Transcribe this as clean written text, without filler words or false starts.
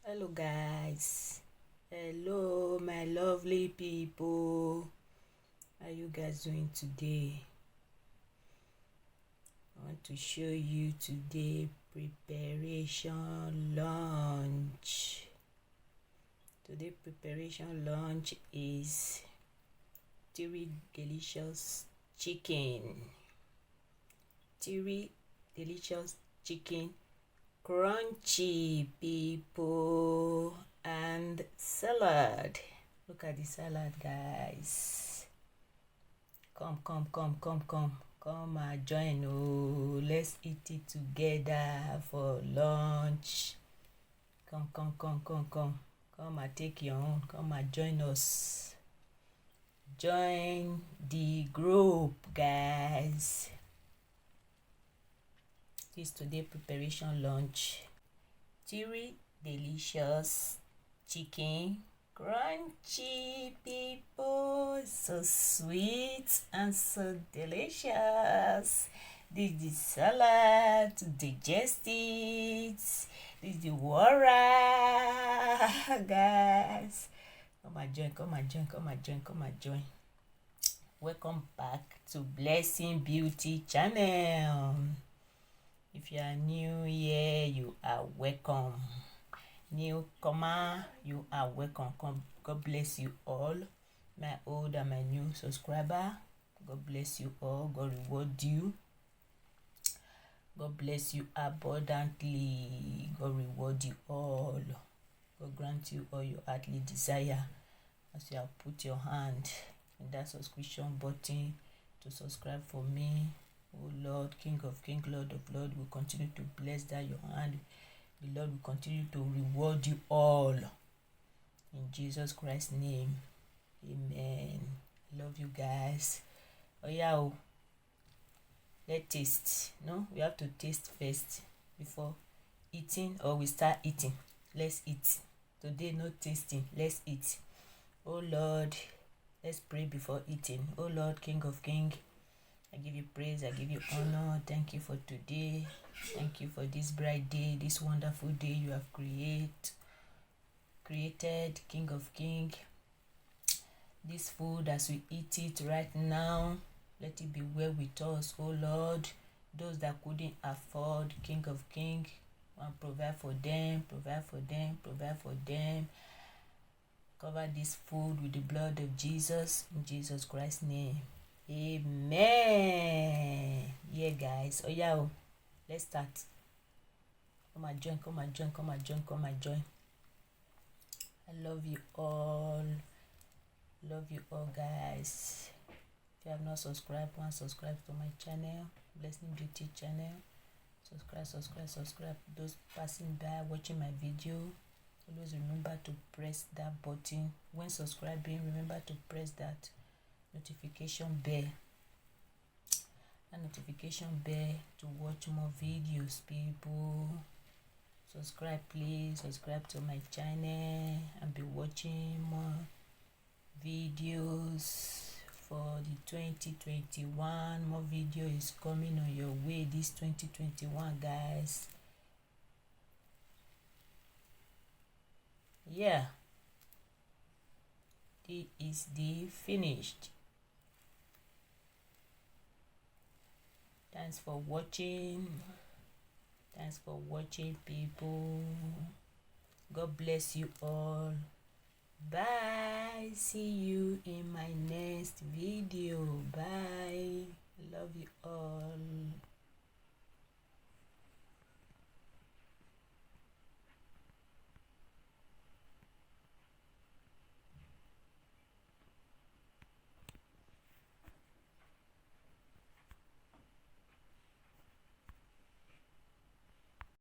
Hello guys, hello my lovely people. How you guys doing today? I want to show you today preparation lunch. Today preparation lunch is three delicious chicken. Three delicious chicken, crunchy people, and salad. Look at the salad, guys. Come and join. Oh, let's eat it together for lunch. Come and take your own. Come and join us. Join the group, guys. This today preparation lunch. Three delicious chicken, crunchy people, so sweet and so delicious. This is the salad to digest it. This is the water, guys. Come and join. Welcome back to Blessing Beauty channel. If you are new here, you are welcome. Newcomer, you are welcome. God bless you all, my old and my new subscriber. God bless you all. God reward you. God bless you abundantly. God reward you all. God grant you all your heartly desire as you have put your hand in that subscription button to subscribe for me. Oh Lord, King of Kings, Lord of Lords, will continue to bless that your hand. The Lord will continue to reward you all. In Jesus Christ's name, amen. Love you guys. Oh yeah, let's taste. No, we have to taste first before eating, or we start eating. Let's eat. Today, no tasting. Let's eat. Oh Lord, let's pray before eating. Oh Lord, King of Kings, I give you praise, I give you honor. Thank you for today. Thank you for this bright day, this wonderful day you have created, King of Kings. This food, as we eat it right now, let it be well with us, oh Lord. Those that couldn't afford, King of Kings, provide for them. Cover this food with the blood of Jesus, in Jesus Christ's name. Amen. Yeah, guys. Oh yeah, let's start. Come and join. I love you all. Guys. If you have not subscribed, subscribe to my channel, Blessing Beauty channel. Subscribe. Those passing by watching my video, always remember to press that button. When subscribing, remember to press that notification bell to watch more videos, people. Subscribe, please. Subscribe to my channel and be watching more videos for the 2021. More video is coming on your way this 2021, guys. Yeah, this is the finished. Thanks for watching, people. God bless you all. Bye. See you in my next video. Bye. Love you all.